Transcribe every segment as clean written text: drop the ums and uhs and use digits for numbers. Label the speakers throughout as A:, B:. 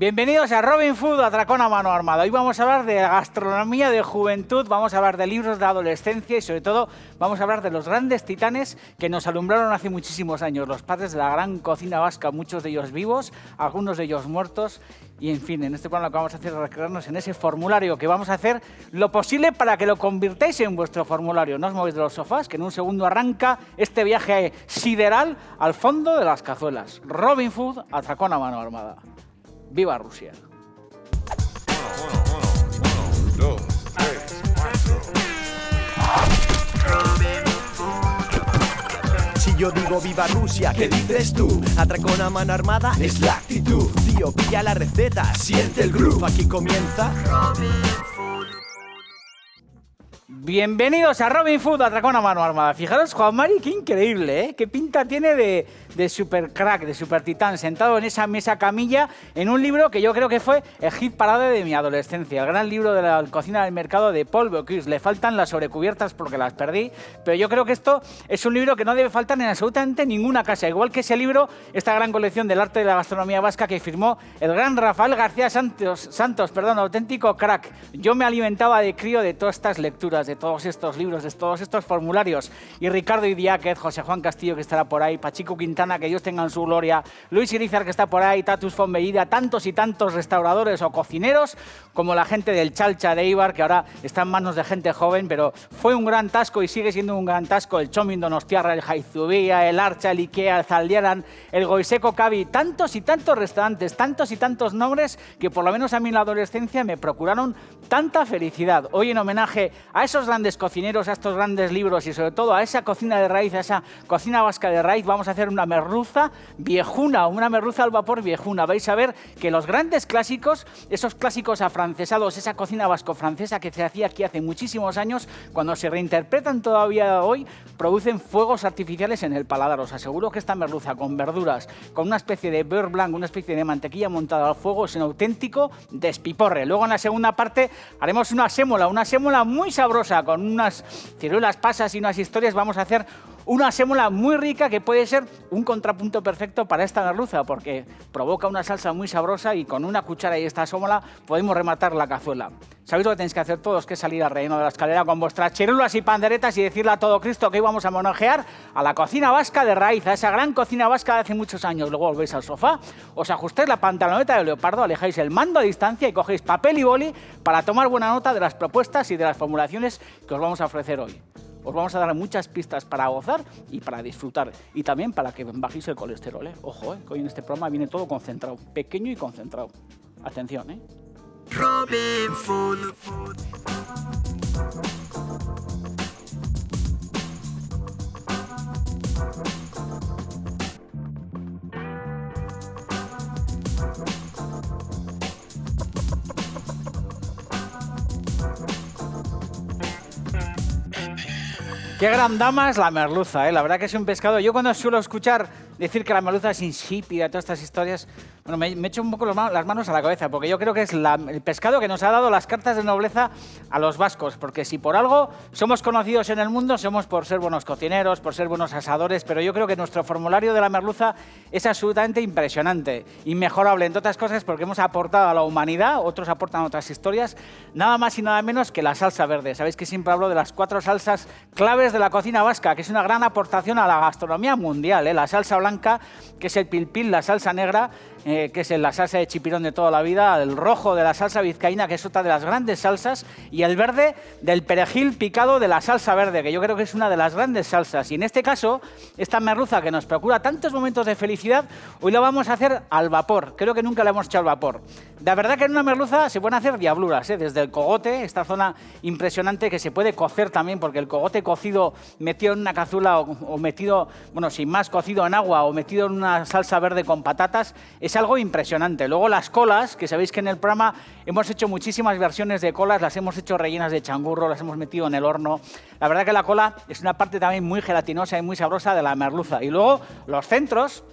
A: Bienvenidos a Robin Food, Atracón a mano armada. Hoy vamos a hablar de gastronomía de juventud, vamos a hablar de libros de adolescencia y sobre todo vamos a hablar de los grandes titanes que nos alumbraron hace muchísimos años, los padres de la gran cocina vasca, muchos de ellos vivos, algunos de ellos muertos. Y en fin, en este programa lo que vamos a hacer es recrearnos en ese formulario que vamos a hacer lo posible para que lo convirtáis en vuestro formulario. No os movéis de los sofás, que en un segundo arranca este viaje sideral al fondo de las cazuelas. Robin Food, Atracón a mano armada. ¡Viva Rusia!
B: Uno, dos, tres, cuatro.
C: Si yo digo viva Rusia, ¿qué dices tú? Atracón a mano armada es la actitud. Tío, pilla la receta, siente el groove. Aquí comienza Robin Food.
A: Bienvenidos a Robin Food, Atracón a mano armada. Fijaros, Juan Mari, qué increíble, ¿eh? Qué pinta tiene de super crack, de super titán, sentado en esa mesa camilla en un libro que yo creo que fue el hit parade de mi adolescencia, el gran libro de la cocina del mercado de Paul Bocuse. Le faltan las sobrecubiertas porque las perdí, pero yo creo que esto es un libro que no debe faltar en absolutamente ninguna casa, igual que ese libro, esta gran colección del arte de la gastronomía vasca que firmó el gran Rafael García Santos, auténtico crack. Yo me alimentaba de crío de todas estas lecturas, de todos estos libros, de todos estos formularios. Y Ricardo Idiáquez, José Juan Castillo, que estará por ahí, Pachico Quintana, que Dios tenga en su gloria, Luis Irizar, que está por ahí, Tatus Fonbellida, tantos y tantos restauradores o cocineros, como la gente del Chalcha de Eibar, que ahora está en manos de gente joven, pero fue un gran tasco y sigue siendo un gran tasco el Txomin Donostiarra, el Jaizubía, el Archa, el Ikea, el Zaldiaran, el Goiseko Cabi, tantos y tantos restaurantes, tantos y tantos nombres que por lo menos a mí en la adolescencia me procuraron tanta felicidad. Hoy en homenaje a esos grandes cocineros, a estos grandes libros y sobre todo a esa cocina de raíz, a esa cocina vasca de raíz, vamos a hacer una merluza viejuna, una merluza al vapor viejuna. Vais a ver que los grandes clásicos, esos clásicos afrancesados, esa cocina vasco-francesa que se hacía aquí hace muchísimos años, cuando se reinterpretan todavía hoy, producen fuegos artificiales en el paladar. Os aseguro que esta merluza con verduras, con una especie de beurre blanc, una especie de mantequilla montada al fuego, es un auténtico despiporre. Luego en la segunda parte haremos una sémola muy sabrosa, con unas ciruelas pasas y unas historias. Vamos a hacer una sémola muy rica que puede ser un contrapunto perfecto para esta merluza porque provoca una salsa muy sabrosa y con una cuchara y esta sémola podemos rematar la cazuela. ¿Sabéis lo que tenéis que hacer todos? Que es salir al relleno de la escalera con vuestras chirulas y panderetas y decirle a todo Cristo que hoy vamos a homenajear a la cocina vasca de raíz, a esa gran cocina vasca de hace muchos años. Luego volvéis al sofá, os ajustéis la pantaloneta de leopardo, alejáis el mando a distancia y cogéis papel y boli para tomar buena nota de las propuestas y de las formulaciones que os vamos a ofrecer hoy. Os vamos a dar muchas pistas para gozar y para disfrutar. Y también para que bajéis el colesterol, ¿eh? Ojo, que hoy en este programa viene todo concentrado, pequeño y concentrado. Atención, ¿eh?
C: Robin Food.
A: Qué gran dama es la merluza, ¿eh? La verdad que es un pescado. Yo cuando suelo escuchar decir que la merluza es insípida, todas estas historias, bueno, me echo un poco las manos a la cabeza, porque yo creo que es el pescado que nos ha dado las cartas de nobleza a los vascos, porque si por algo somos conocidos en el mundo, somos por ser buenos cocineros, por ser buenos asadores, pero yo creo que nuestro formulario de la merluza es absolutamente impresionante, inmejorable, entre otras cosas porque hemos aportado a la humanidad, otros aportan otras historias, nada más y nada menos que la salsa verde. Sabéis que siempre hablo de las 4 salsas claves de la cocina vasca, que es una gran aportación a la gastronomía mundial, ¿eh? La salsa blanca, que es el pilpil, la salsa negra, que es la salsa de chipirón de toda la vida, el rojo de la salsa vizcaína, que es otra de las grandes salsas, y el verde del perejil picado de la salsa verde, que yo creo que es una de las grandes salsas. Y en este caso, esta merluza que nos procura tantos momentos de felicidad, hoy la vamos a hacer al vapor. Creo que nunca la hemos hecho al vapor. La verdad que en una merluza se pueden hacer diabluras, ¿eh? Desde el cogote, esta zona impresionante que se puede cocer también, porque el cogote cocido metido en una cazuela o metido, bueno, sin más, cocido en agua o metido en una salsa verde con patatas, es algo impresionante. Luego las colas, que sabéis que en el programa hemos hecho muchísimas versiones de colas, las hemos hecho rellenas de changurro, las hemos metido en el horno. La verdad que la cola es una parte también muy gelatinosa y muy sabrosa de la merluza. Y luego los centros,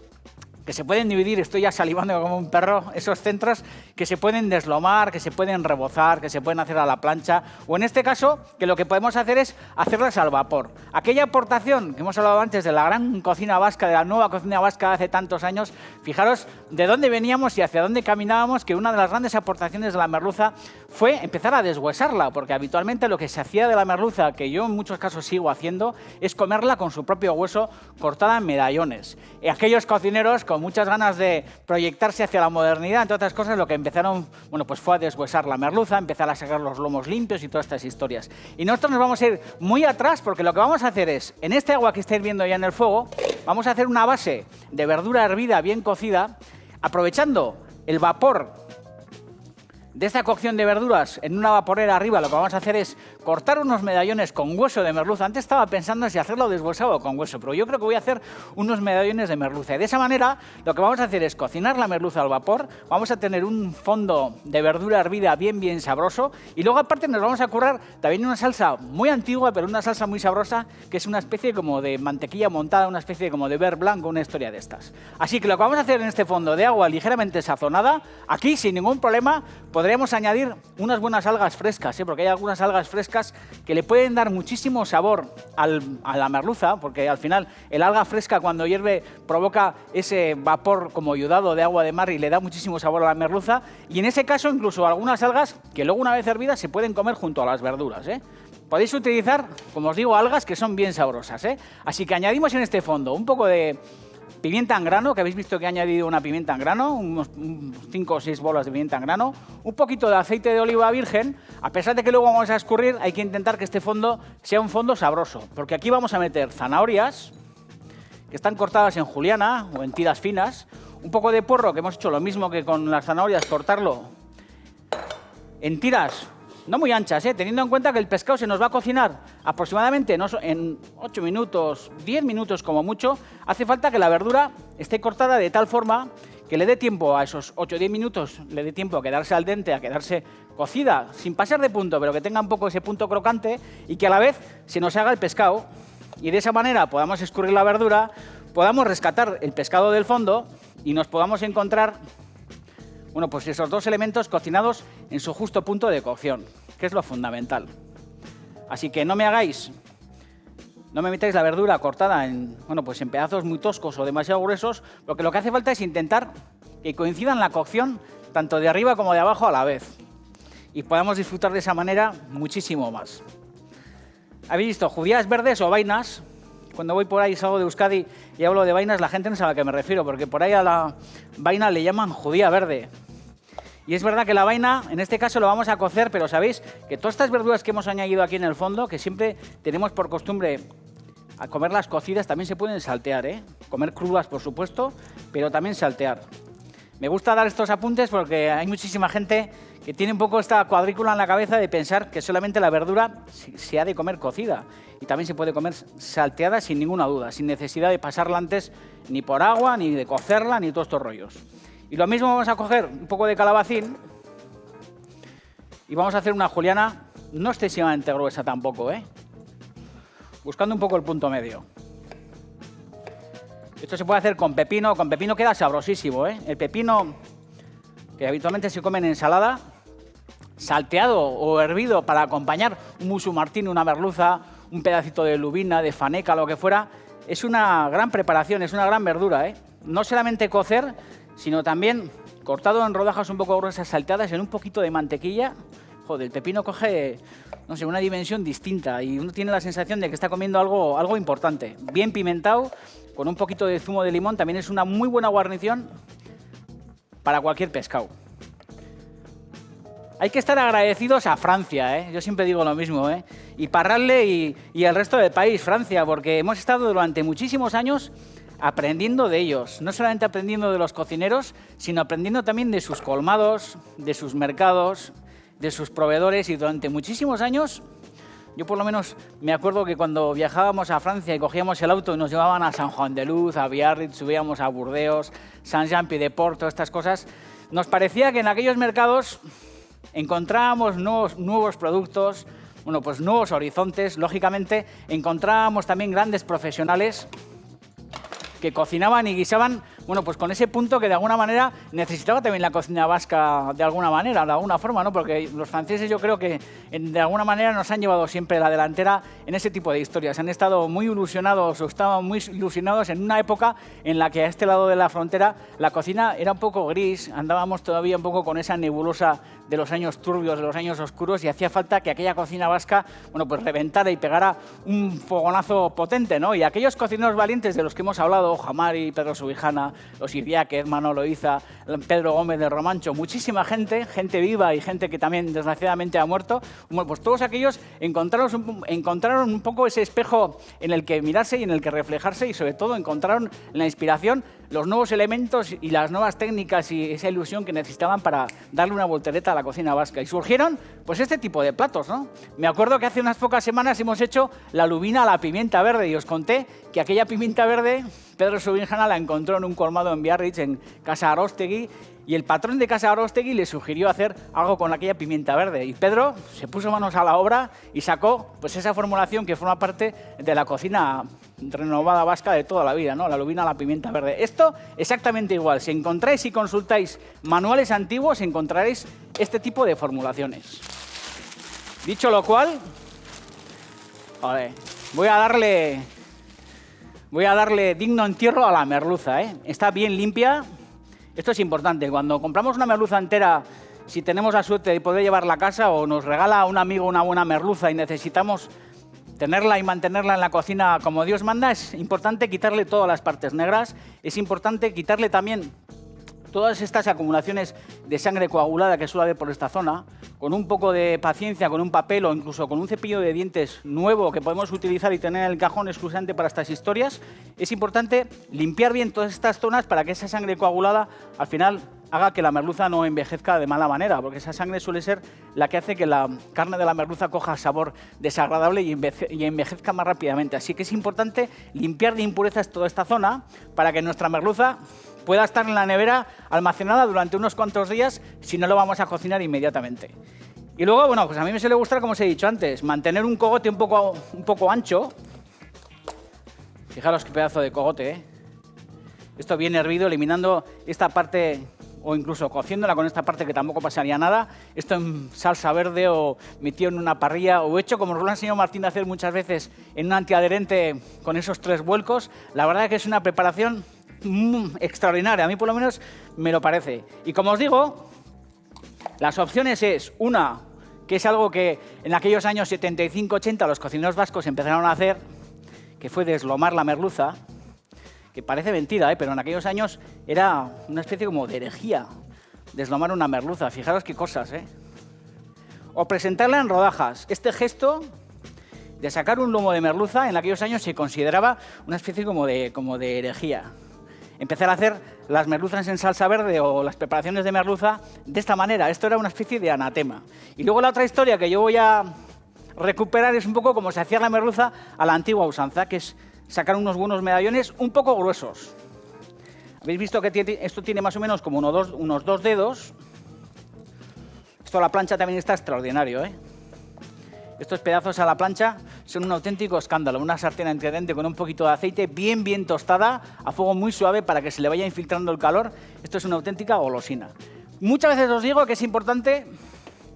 A: que se pueden dividir, estoy ya salivando como un perro, esos centros que se pueden deslomar, que se pueden rebozar, que se pueden hacer a la plancha, o en este caso, que lo que podemos hacer es hacerlas al vapor. Aquella aportación que hemos hablado antes de la gran cocina vasca, de la nueva cocina vasca de hace tantos años, fijaros de dónde veníamos y hacia dónde caminábamos, que una de las grandes aportaciones de la merluza fue empezar a deshuesarla, porque habitualmente lo que se hacía de la merluza, que yo en muchos casos sigo haciendo, es comerla con su propio hueso cortada en medallones. Y aquellos cocineros con muchas ganas de proyectarse hacia la modernidad, entre otras cosas, lo que empezaron, bueno, pues fue a deshuesar la merluza, empezar a sacar los lomos limpios y todas estas historias. Y nosotros nos vamos a ir muy atrás, porque lo que vamos a hacer es, en este agua que estáis viendo ya en el fuego, vamos a hacer una base de verdura hervida bien cocida, aprovechando el vapor de esta cocción de verduras en una vaporera arriba. Lo que vamos a hacer es cortar unos medallones con hueso de merluza. Antes estaba pensando si hacerlo deshuesado o con hueso, pero yo creo que voy a hacer unos medallones de merluza. Y de esa manera lo que vamos a hacer es cocinar la merluza al vapor, vamos a tener un fondo de verdura hervida bien sabroso, y luego aparte nos vamos a currar también una salsa muy antigua, pero una salsa muy sabrosa, que es una especie como de mantequilla montada, una especie como de beurre blanco, una historia de estas. Así que lo que vamos a hacer en este fondo de agua ligeramente sazonada, aquí sin ningún problema podríamos añadir unas buenas algas frescas, porque hay algunas algas frescas que le pueden dar muchísimo sabor a la merluza, porque al final el alga fresca cuando hierve provoca ese vapor como ayudado de agua de mar y le da muchísimo sabor a la merluza, y en ese caso incluso algunas algas que luego una vez hervidas se pueden comer junto a las verduras. Podéis utilizar, como os digo, algas que son bien sabrosas. Así que añadimos en este fondo un poco de pimienta en grano, que habéis visto que he añadido una pimienta en grano, unos 5 o 6 bolas de pimienta en grano, un poquito de aceite de oliva virgen. A pesar de que luego vamos a escurrir, hay que intentar que este fondo sea un fondo sabroso, porque aquí vamos a meter zanahorias, que están cortadas en juliana o en tiras finas, un poco de porro, que hemos hecho lo mismo que con las zanahorias, cortarlo en tiras no muy anchas, teniendo en cuenta que el pescado se nos va a cocinar aproximadamente en 8 minutos, 10 minutos como mucho. Hace falta que la verdura esté cortada de tal forma que le dé tiempo a esos 8 o 10 minutos, le dé tiempo a quedarse al dente, a quedarse cocida, sin pasar de punto, pero que tenga un poco ese punto crocante, y que a la vez se nos haga el pescado. Y de esa manera podamos escurrir la verdura, podamos rescatar el pescado del fondo y nos podamos encontrar, bueno, pues esos dos elementos cocinados en su justo punto de cocción, que es lo fundamental. Así que no me metáis la verdura cortada en pedazos muy toscos o demasiado gruesos, porque lo que hace falta es intentar que coincidan la cocción tanto de arriba como de abajo a la vez, y podamos disfrutar de esa manera muchísimo más. ¿Habéis visto judías verdes o vainas? Cuando voy por ahí, salgo de Euskadi y hablo de vainas, la gente no sabe a qué me refiero, porque por ahí a la vaina le llaman judía verde. Y es verdad que la vaina, en este caso, lo vamos a cocer, pero sabéis que todas estas verduras que hemos añadido aquí en el fondo, que siempre tenemos por costumbre a comerlas cocidas, también se pueden saltear, Comer crudas, por supuesto, pero también saltear. Me gusta dar estos apuntes porque hay muchísima gente que tiene un poco esta cuadrícula en la cabeza de pensar que solamente la verdura se ha de comer cocida. Y también se puede comer salteada sin ninguna duda, sin necesidad de pasarla antes ni por agua, ni de cocerla, ni todos estos rollos. Y lo mismo vamos a coger un poco de calabacín y vamos a hacer una juliana no excesivamente gruesa tampoco, buscando un poco el punto medio. Esto se puede hacer con pepino queda sabrosísimo, El pepino, que habitualmente se come en ensalada, salteado o hervido para acompañar un musu martini, una merluza, un pedacito de lubina, de faneca, lo que fuera, es una gran preparación, es una gran verdura, No solamente cocer, sino también cortado en rodajas un poco gruesas, salteadas en un poquito de mantequilla. Joder, el pepino coge, no sé, una dimensión distinta y uno tiene la sensación de que está comiendo algo importante. Bien pimentado, con un poquito de zumo de limón, también es una muy buena guarnición para cualquier pescado. Hay que estar agradecidos a Francia, Yo siempre digo lo mismo, Y Parralde y el resto del país, Francia, porque hemos estado durante muchísimos años aprendiendo de ellos. No solamente aprendiendo de los cocineros, sino aprendiendo también de sus colmados, de sus mercados, de sus proveedores. Y durante muchísimos años, yo por lo menos me acuerdo que cuando viajábamos a Francia y cogíamos el auto y nos llevaban a San Juan de Luz, a Biarritz, subíamos a Burdeos, Saint-Jean-Pied-de-Port, todas estas cosas, nos parecía que en aquellos mercados encontrábamos nuevos productos, nuevos horizontes. Lógicamente, encontrábamos también grandes profesionales que cocinaban y guisaban bueno, pues con ese punto que de alguna manera necesitaba también la cocina vasca de alguna manera, de alguna forma, ¿no? Porque los franceses yo creo que de alguna manera nos han llevado siempre la delantera en ese tipo de historias. Han estado muy ilusionados o estaban muy ilusionados en una época en la que a este lado de la frontera la cocina era un poco gris, andábamos todavía un poco con esa nebulosa de los años turbios, de los años oscuros, y hacía falta que aquella cocina vasca, bueno, pues reventara y pegara un fogonazo potente, ¿no? Y aquellos cocineros valientes de los que hemos hablado, Jamari, Pedro Subijana, los Iriáquez, Manolo Iza, Pedro Gómez de Romancho, muchísima gente, gente viva y gente que también desgraciadamente ha muerto, bueno, pues todos aquellos encontraron un poco ese espejo en el que mirarse y en el que reflejarse, y sobre todo encontraron en la inspiración los nuevos elementos y las nuevas técnicas y esa ilusión que necesitaban para darle una voltereta a la cocina vasca. Y surgieron pues este tipo de platos, ¿no? Me acuerdo que hace unas pocas semanas hemos hecho la lubina a la pimienta verde y os conté que aquella pimienta verde Pedro Subijana la encontró en un colmado en Biarritz, en Casa Arostegui, y el patrón de Casa Arostegui le sugirió hacer algo con aquella pimienta verde. Y Pedro se puso manos a la obra y sacó pues esa formulación que forma parte de la cocina renovada vasca de toda la vida, ¿no? La lubina a la pimienta verde. Esto exactamente igual. Si encontráis y consultáis manuales antiguos, encontraréis este tipo de formulaciones. Dicho lo cual, joder, voy a darle digno entierro a la merluza, ¿eh? Está bien limpia. Esto es importante. Cuando compramos una merluza entera, si tenemos la suerte de poder llevarla a casa o nos regala un amigo una buena merluza y necesitamos tenerla y mantenerla en la cocina como Dios manda, es importante quitarle todas las partes negras, es importante quitarle también todas estas acumulaciones de sangre coagulada que suele haber por esta zona. Con un poco de paciencia, con un papel o incluso con un cepillo de dientes nuevo que podemos utilizar y tener en el cajón exclusivamente para estas historias, es importante limpiar bien todas estas zonas para que esa sangre coagulada al final haga que la merluza no envejezca de mala manera, porque esa sangre suele ser la que hace que la carne de la merluza coja sabor desagradable y envejezca más rápidamente. Así que es importante limpiar de impurezas toda esta zona para que nuestra merluza pueda estar en la nevera almacenada durante unos cuantos días, si no lo vamos a cocinar inmediatamente. Y luego, bueno, pues a mí me suele gustar, como os he dicho antes, mantener un cogote un poco ancho. Fijaros qué pedazo de cogote, ¿eh? Esto bien hervido, eliminando esta parte, o incluso cociéndola con esta parte que tampoco pasaría nada. Esto en salsa verde o metido en una parrilla, o hecho, como nos lo ha enseñado Martín a hacer muchas veces, en un antiadherente con esos 3 vuelcos. La verdad es que es una preparación extraordinaria, a mí por lo menos me lo parece. Y como os digo, las opciones es una, que es algo que en aquellos años 75-80 los cocineros vascos empezaron a hacer, que fue deslomar la merluza, que parece mentira, pero en aquellos años era una especie como de herejía deslomar una merluza. Fijaros qué cosas, ¿eh? O presentarla en rodajas. Este gesto de sacar un lomo de merluza en aquellos años se consideraba una especie como de herejía. Empezar a hacer las merluzas en salsa verde o las preparaciones de merluza de esta manera. Esto era una especie de anatema. Y luego la otra historia que yo voy a recuperar es un poco como se hacía la merluza a la antigua usanza, que es sacar unos buenos medallones un poco gruesos. Habéis visto que esto tiene más o menos como unos 2 dedos. Esto a la plancha también está extraordinario, ¿eh? Estos pedazos a la plancha son un auténtico escándalo. Una sartén antiadherente con un poquito de aceite bien tostada, a fuego muy suave para que se le vaya infiltrando el calor. Esto es una auténtica golosina. Muchas veces os digo que es importante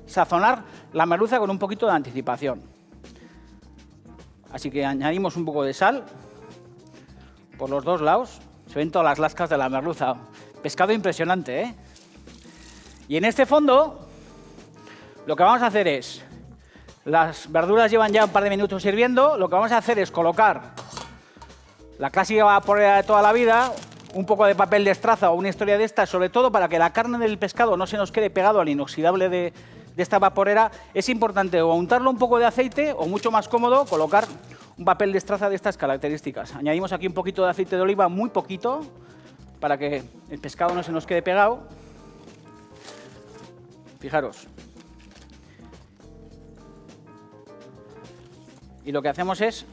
A: sazonar la merluza con un poquito de anticipación. Así que añadimos un poco de sal por los 2 lados. Se ven todas las lascas de la merluza. Pescado impresionante, ¿eh? Y en este fondo lo que vamos a hacer es... Las verduras llevan ya un par de minutos hirviendo. Lo que vamos a hacer es colocar la clásica vaporera de toda la vida, un poco de papel de estraza o una historia de estas, sobre todo para que la carne del pescado no se nos quede pegado al inoxidable de esta vaporera. Es importante o untarlo un poco de aceite o, mucho más cómodo, colocar un papel de estraza de estas características. Añadimos aquí un poquito de aceite de oliva, muy poquito, para que el pescado no se nos quede pegado. Fijaros. Y lo que hacemos es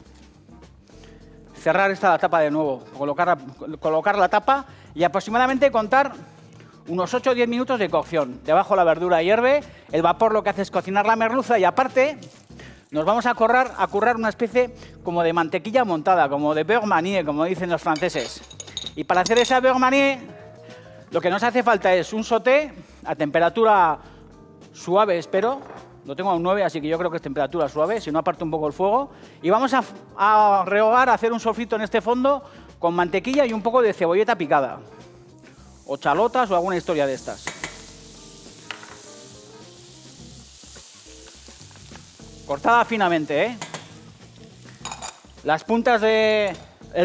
A: cerrar esta tapa de nuevo, colocar la tapa y aproximadamente contar unos 8 o 10 minutos de cocción. Debajo la verdura hierve, el vapor lo que hace es cocinar la merluza y aparte nos vamos a currar una especie como de mantequilla montada, como de beurre manié, como dicen los franceses. Y para hacer esa beurre manier, lo que nos hace falta es un sauté a temperatura suave, espero. Lo tengo a un 9, así que yo creo que es temperatura suave, si no aparto un poco el fuego. Y vamos a rehogar, a hacer un sofrito en este fondo con mantequilla y un poco de cebolleta picada. O chalotas o alguna historia de estas. Cortada finamente, ¿eh? Las puntas del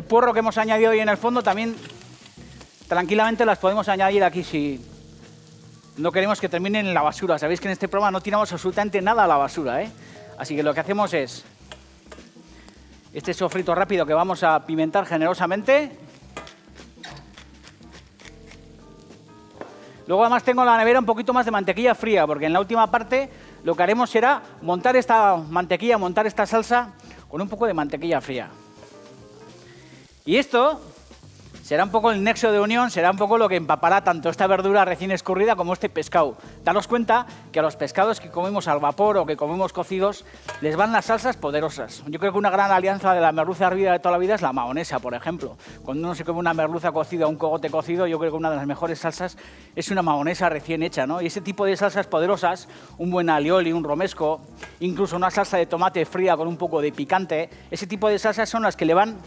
A: puerro que hemos añadido hoy en el fondo también tranquilamente las podemos añadir aquí si no queremos que terminen en la basura. Sabéis que en este programa no tiramos absolutamente nada a la basura, ¿eh? Así que lo que hacemos es este sofrito rápido que vamos a pimentar generosamente. Luego además tengo en la nevera un poquito más de mantequilla fría, porque en la última parte lo que haremos será montar esta mantequilla, montar esta salsa con un poco de mantequilla fría. Y esto será un poco el nexo de unión, será un poco lo que empapará tanto esta verdura recién escurrida como este pescado. Daros cuenta que a los pescados que comemos al vapor o que comemos cocidos les van las salsas poderosas. Yo creo que una gran alianza de la merluza hervida de toda la vida es la mahonesa, por ejemplo. Cuando uno se come una merluza cocida o un cogote cocido, yo creo que una de las mejores salsas es una mahonesa recién hecha, ¿no? Y ese tipo de salsas poderosas, un buen alioli, un romesco, incluso una salsa de tomate fría con un poco de picante, ese tipo de salsas son las que le van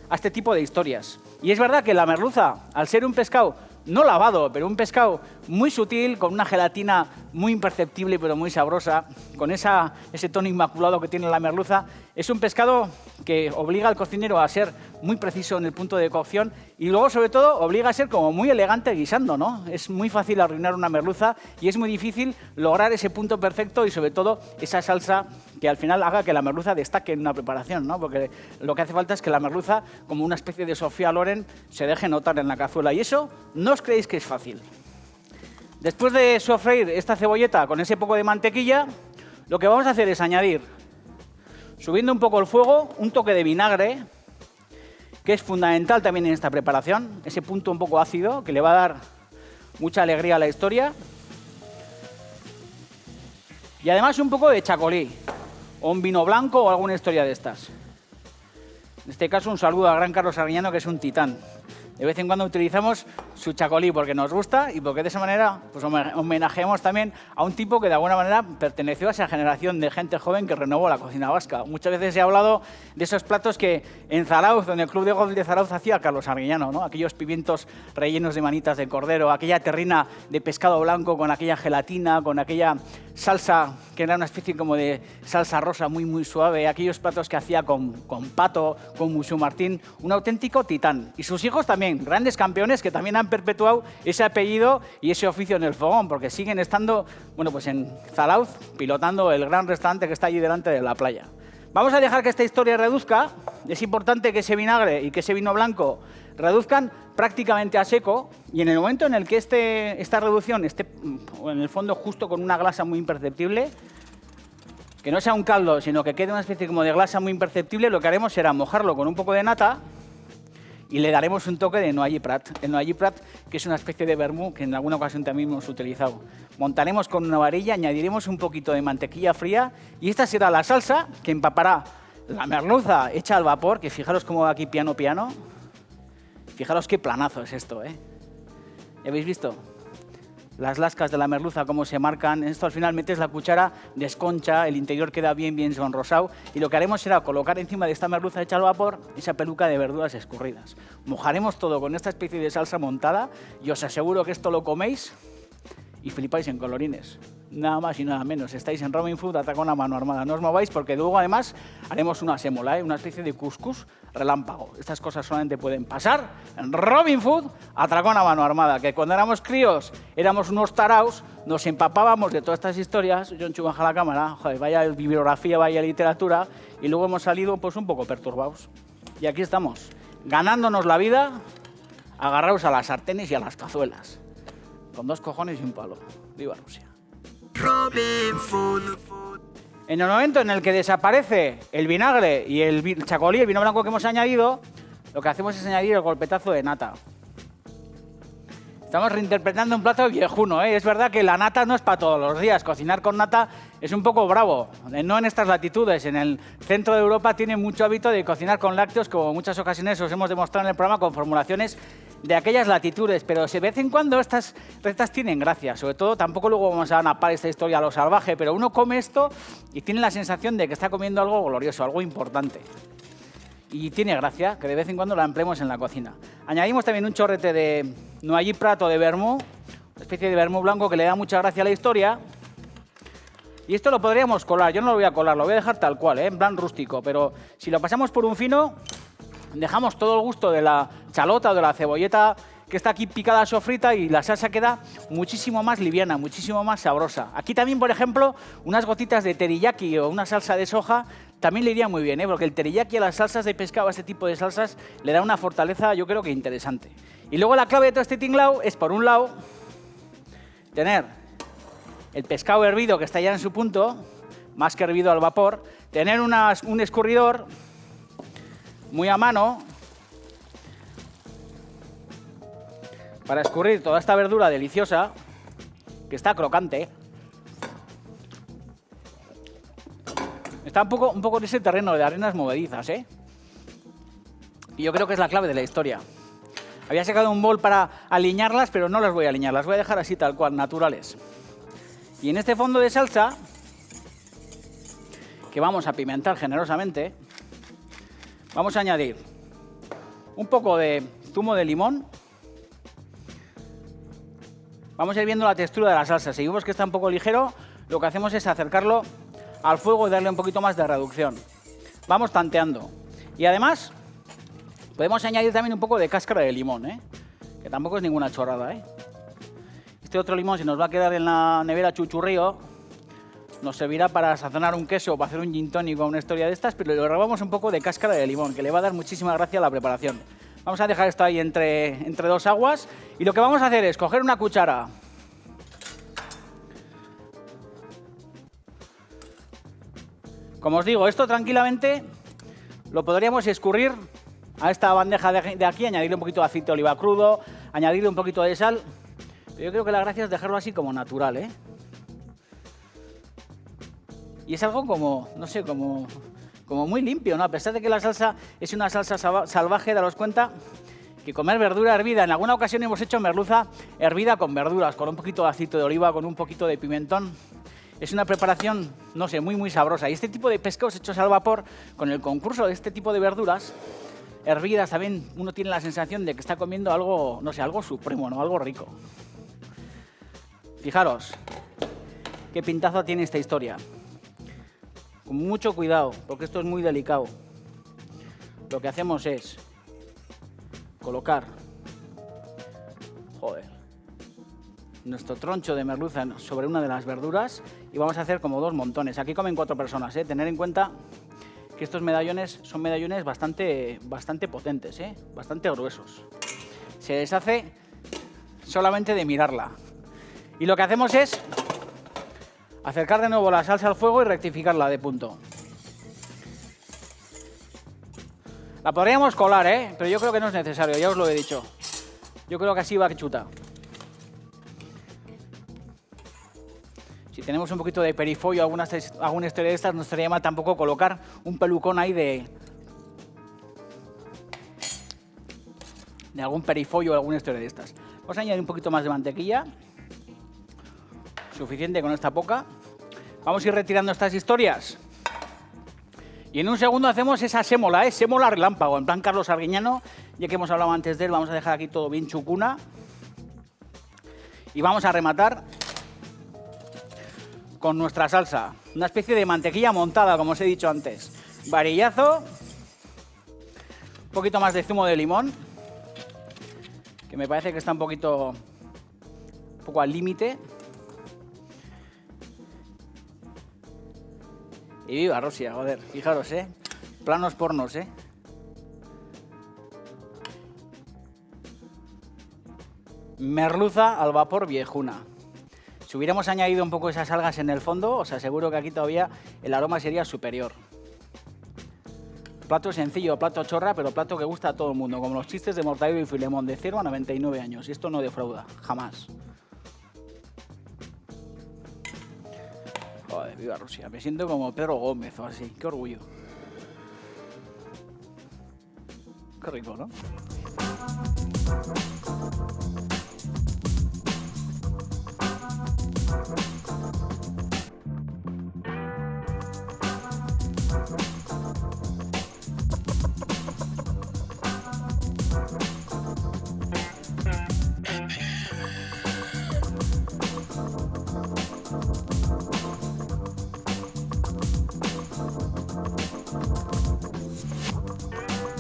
A: a este tipo de historias. Y es verdad que la merluza, al ser un pescado no lavado, pero un pescado muy sutil, con una gelatina muy imperceptible pero muy sabrosa, con ese tono inmaculado que tiene la merluza, es un pescado que obliga al cocinero a ser muy preciso en el punto de cocción y luego, sobre todo, obliga a ser como muy elegante guisando, ¿no? Es muy fácil arruinar una merluza y es muy difícil lograr ese punto perfecto y, sobre todo, esa salsa que al final haga que la merluza destaque en una preparación, ¿no? Porque lo que hace falta es que la merluza, como una especie de Sofía Loren, se deje notar en la cazuela. Y eso no os creéis que es fácil. Después de sofreír esta cebolleta con ese poco de mantequilla, lo que vamos a hacer es añadir, subiendo un poco el fuego, un toque de vinagre, que es fundamental también en esta preparación, ese punto un poco ácido que le va a dar mucha alegría a la historia. Y además un poco de chacolí, o un vino blanco o alguna historia de estas. En este caso un saludo al gran Carlos Arguiñano, que es un titán. De vez en cuando utilizamos su chacolí porque nos gusta y porque de esa manera pues homenajeamos también a un tipo que de alguna manera perteneció a esa generación de gente joven que renovó la cocina vasca. Muchas veces he hablado de esos platos que en Zarauz, en el Club de Golf de Zarauz, hacía Carlos Arguiñano, ¿no? Aquellos pimientos rellenos de manitas de cordero, aquella terrina de pescado blanco con aquella gelatina, con aquella salsa que era una especie como de salsa rosa muy muy suave, aquellos platos que hacía con pato, con Musu Martín, un auténtico titán. Y sus hijos también, grandes campeones que también han perpetuado ese apellido y ese oficio en el fogón, porque siguen estando, bueno, pues en Zarauz, pilotando el gran restaurante que está allí delante de la playa. Vamos a dejar que esta historia reduzca. Es importante que ese vinagre y que ese vino blanco reduzcan prácticamente a seco, y en el momento en el que esta reducción esté en el fondo justo con una glasa muy imperceptible, que no sea un caldo, sino que quede una especie como de glasa muy imperceptible, lo que haremos será mojarlo con un poco de nata y le daremos un toque de Noilly Prat. El Noilly Prat, que es una especie de vermú que en alguna ocasión también hemos utilizado. Montaremos con una varilla, añadiremos un poquito de mantequilla fría y esta será la salsa que empapará la merluza hecha al vapor, que fijaros cómo va aquí piano piano. Fijaros qué planazo es esto, ¿eh? ¿Ya habéis visto? Las lascas de la merluza, cómo se marcan. En esto al final metes la cuchara, desconcha, el interior queda bien sonrosado. Y lo que haremos será colocar encima de esta merluza hecha al vapor esa peluca de verduras escurridas. Mojaremos todo con esta especie de salsa montada y os aseguro que esto lo coméis y flipáis en colorines. Nada más y nada menos. Estáis en Robin Food, Atracón a mano armada. No os mováis porque luego además haremos una sémola, una especie de couscous relámpago. Estas cosas solamente pueden pasar en Robin Food, Atracón a mano armada. Que cuando éramos críos éramos unos taraos, nos empapábamos de todas estas historias. John Chu, baja la cámara. Joder, vaya bibliografía, vaya literatura. Y luego hemos salido pues un poco perturbados. Y aquí estamos, ganándonos la vida, agarraos a las sartenes y a las cazuelas. Con 2 cojones y un palo. ¡Viva Rusia!
C: Robin Food.
A: En el momento en el que desaparece el vinagre y el chacolí, el vino blanco que hemos añadido, lo que hacemos es añadir el golpetazo de nata. Estamos reinterpretando un plato viejuno, ¿eh? Es verdad que la nata no es para todos los días. Cocinar con nata es un poco bravo. No en estas latitudes. En el centro de Europa tiene mucho hábito de cocinar con lácteos, como en muchas ocasiones os hemos demostrado en el programa, con formulaciones de aquellas latitudes, pero de vez en cuando estas recetas tienen gracia. Sobre todo, tampoco luego vamos a napar esta historia a lo salvaje, pero uno come esto y tiene la sensación de que está comiendo algo glorioso, algo importante. Y tiene gracia que de vez en cuando la empleemos en la cocina. Añadimos también un chorrete de Noilly Prat de vermú, una especie de vermú blanco que le da mucha gracia a la historia. Y esto lo podríamos colar, yo no lo voy a colar, lo voy a dejar tal cual, en plan rústico, pero si lo pasamos por un fino, dejamos todo el gusto de la chalota o de la cebolleta que está aquí picada sofrita y la salsa queda muchísimo más liviana, muchísimo más sabrosa. Aquí también, por ejemplo, unas gotitas de teriyaki o una salsa de soja también le iría muy bien, porque el teriyaki a las salsas de pescado, a este tipo de salsas, le da una fortaleza, yo creo que interesante. Y luego la clave de todo este tinglao es, por un lado, tener el pescado hervido que está ya en su punto, más que hervido al vapor, tener un escurridor muy a mano para escurrir toda esta verdura deliciosa, que está crocante. Está un poco en ese terreno de arenas movedizas, ¿eh? Y yo creo que es la clave de la historia. Había sacado un bol para alinearlas, pero no las voy a alinear, las voy a dejar así tal cual, naturales. Y en este fondo de salsa, que vamos a pimentar generosamente, vamos a añadir un poco de zumo de limón. Vamos a ir viendo la textura de la salsa. Si vemos que está un poco ligero, lo que hacemos es acercarlo al fuego y darle un poquito más de reducción. Vamos tanteando. Y además, podemos añadir también un poco de cáscara de limón, que tampoco es ninguna chorrada, Este otro limón se nos va a quedar en la nevera chuchurrío. Nos servirá para sazonar un queso o para hacer un gin tonic o una historia de estas, pero le robamos un poco de cáscara de limón, que le va a dar muchísima gracia a la preparación. Vamos a dejar esto ahí entre dos aguas y lo que vamos a hacer es coger una cuchara, como os digo, esto tranquilamente lo podríamos escurrir a esta bandeja de aquí, añadirle un poquito de aceite de oliva crudo, añadirle un poquito de sal. Yo creo que la gracia es dejarlo así como natural, Y es algo como, no sé, como muy limpio, ¿no? A pesar de que la salsa es una salsa salvaje, daros cuenta que comer verdura hervida, en alguna ocasión hemos hecho merluza hervida con verduras, con un poquito de aceite de oliva, con un poquito de pimentón. Es una preparación, no sé, muy sabrosa. Y este tipo de pescados hechos al vapor, con el concurso de este tipo de verduras hervidas, también uno tiene la sensación de que está comiendo algo, no sé, algo supremo, ¿no? Algo rico. Fijaros qué pintazo tiene esta historia. Con mucho cuidado, porque esto es muy delicado. Lo que hacemos es colocar, nuestro troncho de merluza sobre una de las verduras y vamos a hacer como 2 montones. Aquí comen 4 personas, Tener en cuenta que estos medallones son medallones bastante potentes, bastante gruesos. Se deshace solamente de mirarla. Y lo que hacemos es acercar de nuevo la salsa al fuego y rectificarla de punto. La podríamos colar, pero yo creo que no es necesario, ya os lo he dicho. Yo creo que así va que chuta. Si tenemos un poquito de perifollo, alguna historia de estas, no estaría mal tampoco colocar un pelucón ahí de algún perifollo o alguna historia de estas. Vamos a añadir un poquito más de mantequilla. Suficiente con esta poca. Vamos a ir retirando estas historias. Y en un segundo hacemos esa sémola, sémola relámpago, en plan Carlos Arguiñano, ya que hemos hablado antes de él, vamos a dejar aquí todo bien chucuna. Y vamos a rematar con nuestra salsa, una especie de mantequilla montada, como os he dicho antes. Varillazo, un poquito más de zumo de limón, que me parece que está un poco al límite. Y viva Rusia, joder, fijaros, planos pornos, Merluza al vapor viejuna. Si hubiéramos añadido un poco esas algas en el fondo, os aseguro que aquí todavía el aroma sería superior. Plato sencillo, plato chorra, pero plato que gusta a todo el mundo, como los chistes de Mortadelo y Filemón, de 0 a 99 años. Y esto no defrauda, jamás. Joder, viva Rusia. Me siento como Pedro Gómez o así. Qué orgullo. Qué rico, ¿no?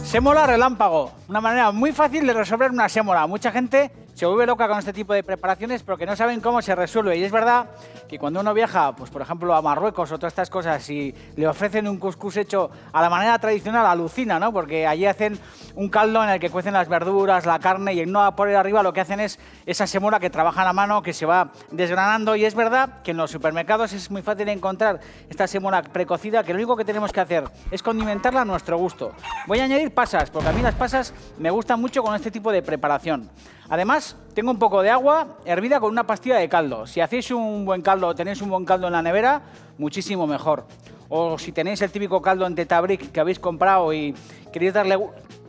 A: Sémola relámpago, una manera muy fácil de resolver una sémola. Mucha gente se vuelve loca con este tipo de preparaciones porque no saben cómo se resuelve. Y es verdad que cuando uno viaja, pues por ejemplo a Marruecos o todas estas cosas, y le ofrecen un cuscús hecho a la manera tradicional, alucina, ¿no? Porque allí hacen un caldo en el que cuecen las verduras, la carne, y en no por arriba lo que hacen es esa sémola que trabajan a mano, que se va desgranando. Y es verdad que en los supermercados es muy fácil encontrar esta sémola precocida, que lo único que tenemos que hacer es condimentarla a nuestro gusto. Voy a añadir pasas, porque a mí las pasas me gustan mucho con este tipo de preparación. Además, tengo un poco de agua hervida con una pastilla de caldo. Si hacéis un buen caldo o tenéis un buen caldo en la nevera, muchísimo mejor. O si tenéis el típico caldo en Tetabric que habéis comprado y queréis darle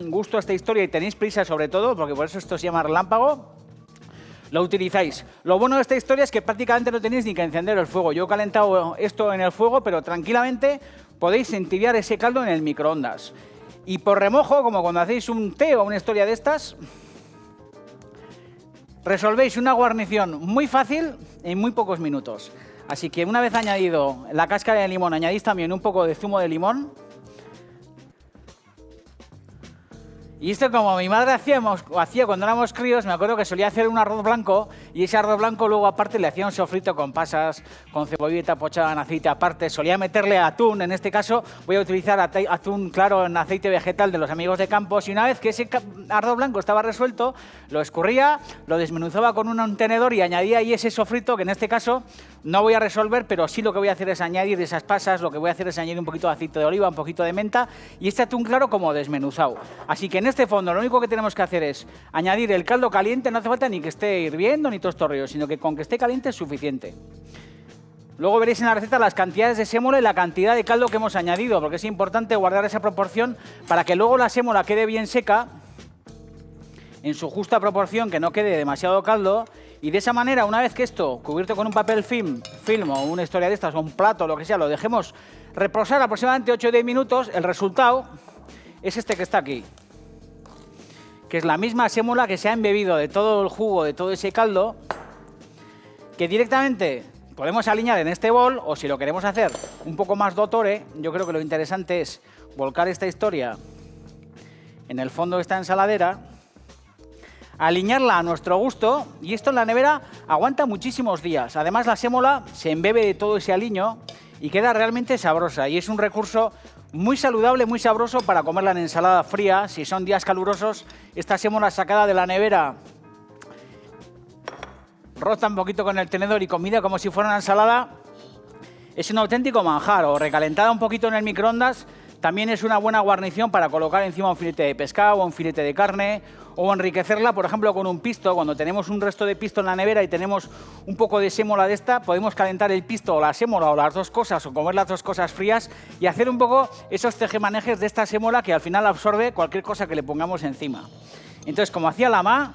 A: gusto a esta historia y tenéis prisa sobre todo, porque por eso esto se llama relámpago, lo utilizáis. Lo bueno de esta historia es que prácticamente no tenéis ni que encender el fuego. Yo he calentado esto en el fuego, pero tranquilamente podéis entibiar ese caldo en el microondas. Y por remojo, como cuando hacéis un té o una historia de estas, resolvéis una guarnición muy fácil en muy pocos minutos. Así que una vez añadido la cáscara de limón, añadís también un poco de zumo de limón. Y esto, como mi madre hacía cuando éramos críos, me acuerdo que solía hacer un arroz blanco, y ese arroz blanco luego aparte le hacía un sofrito con pasas, con cebollita pochada en aceite aparte. Solía meterle atún, en este caso voy a utilizar atún claro en aceite vegetal de los amigos de Campos, y una vez que ese arroz blanco estaba resuelto, lo escurría, lo desmenuzaba con un tenedor y añadía ahí ese sofrito, que en este caso no voy a resolver, pero sí lo que voy a hacer es añadir esas pasas, lo que voy a hacer es añadir un poquito de aceite de oliva, un poquito de menta y este atún claro como desmenuzado. Así que en este fondo lo único que tenemos que hacer es añadir el caldo caliente, no hace falta ni que esté hirviendo ni tostorreo, sino que con que esté caliente es suficiente. Luego veréis en la receta las cantidades de sémola y la cantidad de caldo que hemos añadido, porque es importante guardar esa proporción para que luego la sémola quede bien seca, en su justa proporción, que no quede demasiado caldo. Y de esa manera, una vez que esto, cubierto con un papel film o una historia de estas, o un plato, lo que sea, lo dejemos reposar aproximadamente 8 o 10 minutos, el resultado es este que está aquí, que es la misma sémola que se ha embebido de todo el jugo, de todo ese caldo, que directamente podemos alinear en este bol, o si lo queremos hacer un poco más dottore, yo creo que lo interesante es volcar esta historia en el fondo de esta ensaladera, alinearla a nuestro gusto, y esto en la nevera aguanta muchísimos días. Además, la sémola se embebe de todo ese aliño y queda realmente sabrosa, y es un recurso muy saludable, muy sabroso para comerla en ensalada fría. Si son días calurosos, esta sémola sacada de la nevera, rota un poquito con el tenedor y comida como si fuera una ensalada, es un auténtico manjar. O recalentada un poquito en el microondas, también es una buena guarnición para colocar encima un filete de pescado o un filete de carne, o enriquecerla, por ejemplo, con un pisto. Cuando tenemos un resto de pisto en la nevera y tenemos un poco de sémola de esta, podemos calentar el pisto o la sémola o las dos cosas, o comer las dos cosas frías y hacer un poco esos tejemanejes de esta sémola que al final absorbe cualquier cosa que le pongamos encima. Entonces, como hacía la ma,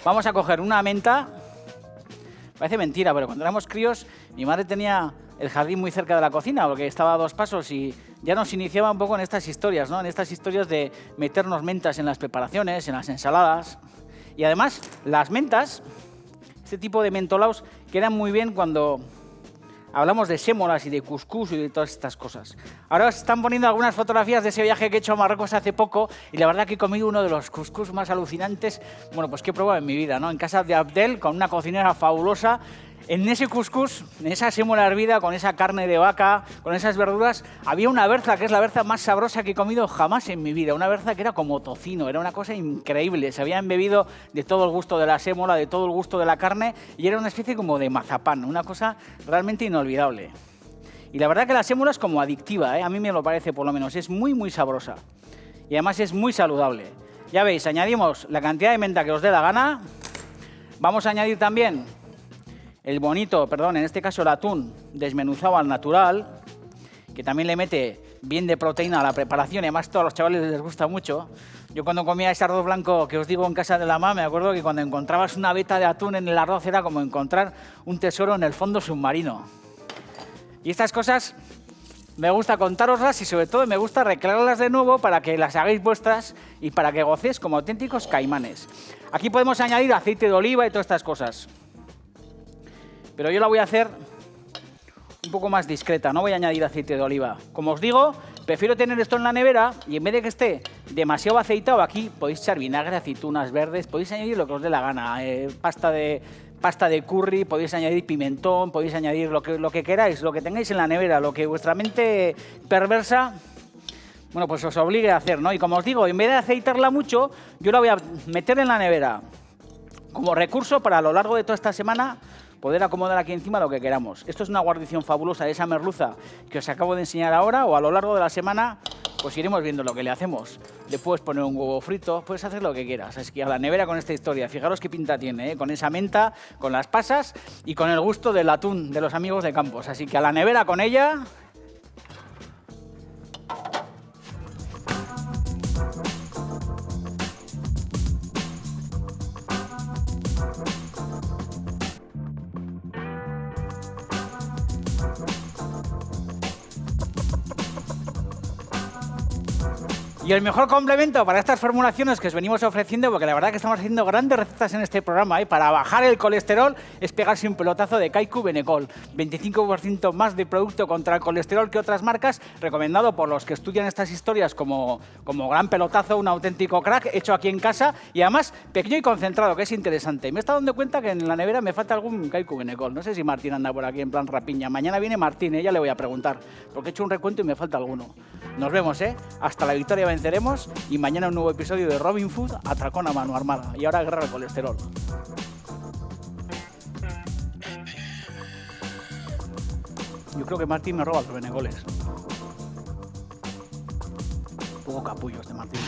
A: vamos a coger una menta. Parece mentira, pero cuando éramos críos, mi madre tenía el jardín muy cerca de la cocina, porque estaba a 2 pasos, y ya nos iniciaba un poco en estas historias, ¿no? En estas historias de meternos mentas en las preparaciones, en las ensaladas. Y además, las mentas, este tipo de mentolaos, quedan muy bien cuando hablamos de sémolas y de cuscús y de todas estas cosas. Ahora os están poniendo algunas fotografías de ese viaje que he hecho a Marruecos hace poco, y la verdad que he comido uno de los cuscús más alucinantes, bueno, pues que he probado en mi vida, ¿no? En casa de Abdel, con una cocinera fabulosa. En ese cuscús, en esa sémola hervida, con esa carne de vaca, con esas verduras, había una berza, que es la berza más sabrosa que he comido jamás en mi vida. Una berza que era como tocino, era una cosa increíble. Se había embebido de todo el gusto de la sémola, de todo el gusto de la carne, y era una especie como de mazapán, una cosa realmente inolvidable. Y la verdad que la sémola es como adictiva, ¿eh? A mí me lo parece, por lo menos. Es muy, muy sabrosa. Y además es muy saludable. Ya veis, añadimos la cantidad de menta que os dé la gana. Vamos a añadir también en este caso el atún desmenuzado al natural, que también le mete bien de proteína a la preparación, y además a todos los chavales les gusta mucho. Yo cuando comía ese arroz blanco que os digo en casa de la mamá, me acuerdo que cuando encontrabas una veta de atún en el arroz era como encontrar un tesoro en el fondo submarino. Y estas cosas me gusta contároslas y sobre todo me gusta recrearlas de nuevo para que las hagáis vuestras y para que gocéis como auténticos caimanes. Aquí podemos añadir aceite de oliva y todas estas cosas. Pero yo la voy a hacer un poco más discreta, no voy a añadir aceite de oliva. Como os digo, prefiero tener esto en la nevera y en vez de que esté demasiado aceitado, aquí podéis echar vinagre, aceitunas verdes, podéis añadir lo que os dé la gana, pasta de curry, podéis añadir pimentón, podéis añadir lo que queráis, lo que tengáis en la nevera, lo que vuestra mente perversa, bueno, pues os obligue a hacer, ¿no? Y como os digo, en vez de aceitarla mucho, yo la voy a meter en la nevera como recurso para a lo largo de toda esta semana poder acomodar aquí encima lo que queramos. Esto es una guarnición fabulosa de esa merluza que os acabo de enseñar ahora, o a lo largo de la semana pues iremos viendo lo que le hacemos. Le puedes poner un huevo frito, puedes hacer lo que quieras. Es que a la nevera con esta historia, fijaros qué pinta tiene, ¿eh? Con esa menta, con las pasas y con el gusto del atún de los amigos de Campos. Así que a la nevera con ella. Y el mejor complemento para estas formulaciones que os venimos ofreciendo, porque la verdad que estamos haciendo grandes recetas en este programa, para bajar el colesterol, es pegarse un pelotazo de Kaiku Benecol. 25% más de producto contra el colesterol que otras marcas, recomendado por los que estudian estas historias como gran pelotazo, un auténtico crack, hecho aquí en casa y además pequeño y concentrado, que es interesante. Me he estado dando cuenta que en la nevera me falta algún Kaiku Benecol. No sé si Martín anda por aquí en plan rapiña. Mañana viene Martín, ya le voy a preguntar, porque he hecho un recuento y me falta alguno. Nos vemos, hasta la victoria venceremos y mañana un nuevo episodio de Robin Food, atracón a mano armada. Y ahora guerra al colesterol. Yo creo que Martín me roba los benegoles. Un poco capullos de Martín.